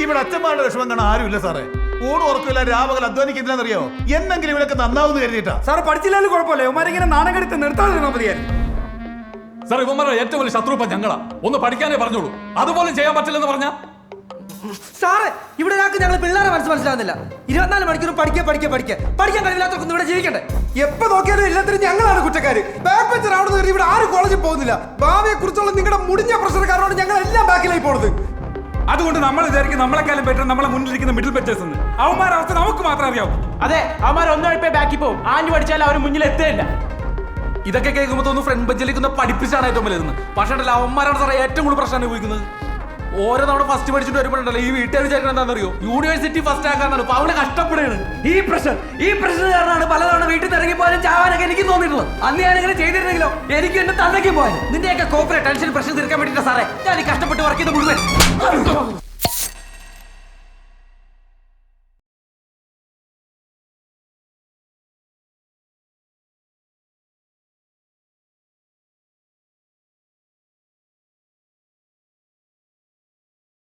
ഇവിടെ അച്ഛന്മാരുടെ വിഷമം കാണാൻ ആരുമില്ല സാറേ. ഊണ് ഉറക്കില്ല, രാപകൽ അധ്വാനിക്കുന്നില്ലെന്നറിയോ? എന്നെങ്കിലും ഇവരൊക്കെ നന്നാവുന്ന കരുതിയിട്ടാ. സാറ് പഠിച്ചില്ലാലും കുഴപ്പമില്ല, ഇവന്മാരിങ്ങനെ നാണം കെടുത്ത് നിർത്താതിരുന്നാൽ മതിയായിരുന്നു. സാർ ഇവന്മാരുടെ ഏറ്റവും വലിയ ശത്രു ഇപ്പം ഞങ്ങളാ. ഒന്ന് പഠിക്കാനേ പറഞ്ഞോളൂ, അതുപോലും ചെയ്യാൻ പറ്റില്ലെന്ന് പറഞ്ഞാ. സാറേ ഇവിടെ ഒരാൾക്ക് ഞങ്ങൾ പിള്ളേരെ മനസ്സിലാകുന്നില്ല. 24 മണിക്കൂർ പഠിക്കാൻ കഴിവില്ലാത്തവർക്കൊന്നും ഇവിടെ ജീവിക്കണ്ടേ? എപ്പോ നോക്കിയാലും എല്ലാത്തിനും ഞങ്ങളാണ് കുറ്റക്കാര്. ബാക്ക് ബെഞ്ചർ ആവുന്നത് ഇവിടെ ആരും കോളേജിൽ പോകുന്നില്ല. ഭാവിയെ കുറിച്ചുള്ള നിങ്ങളുടെ മുടിഞ്ഞ പ്രശ്നക്കാരോട് ഞങ്ങൾ എല്ലാം ബാക്കിലായി പോണത്. അതുകൊണ്ട് നമ്മൾ വിചാരിക്കും നമ്മളെക്കാളും ബെറ്റർ നമ്മളെ മുന്നിലിരിക്കുന്ന മിഡിൽ ബെറ്റേഴ്സ് എന്ന്. അവന്മാരുടെ അവസ്ഥ നമുക്ക് മാത്രം അറിയാവും. അതെ, അവന്മാർ ഒന്നും ബാക്കി പോകും. ആഞ്ഞു പഠിച്ചാൽ അവർ മുന്നിൽ എത്തുകയില്ല. ഇതൊക്കെ കേൾക്കുമ്പോൾ തോന്നുന്നു ഫ്രണ്ട് ബെഞ്ചിലേക്കൊന്ന് പഠിപ്പിച്ചാണ് ഏറ്റവും വലുതെന്ന്. പക്ഷേ അവന്മാരാണ് സാറേ ഏറ്റവും കൂടുതൽ പ്രശ്നം അനുഭവിക്കുന്നത്. ഓരോ തവണ ഫസ്റ്റ് പഠിച്ചിട്ട് വരുമ്പോഴല്ലോ ഈ വീട്ടുകാർ വിചാരിക്കണം എന്താണെന്നറിയോ? യൂണിവേഴ്സിറ്റി ഫസ്റ്റ് ആക്കാന്നാണ്. അപ്പൊ അവളെ കഷ്ടപ്പെടുകയാണ്. ഈ പ്രശ്നം കാരണമാണ് പലതവണ വീട്ടിൽ നിന്ന് ഇറങ്ങിപ്പോയാലും ചാവാനൊക്കെ എനിക്ക് തോന്നിയിട്ടുള്ളത്. അന്ന് ഞാനിങ്ങനെ ചെയ്തിരുന്നെങ്കിലോ എനിക്ക് എന്നെ തന്നേക്കും പോയാലും. നിന്റെയൊക്കെ കോപ്പറേറ്റ് ടെൻഷൻ പ്രശ്നം തീർക്കാൻ വേണ്ടിയിട്ട് സാറേ ഞാൻ ഈ കഷ്ടപ്പെട്ട് വർക്ക് ചെയ്ത് മുഴുവൻ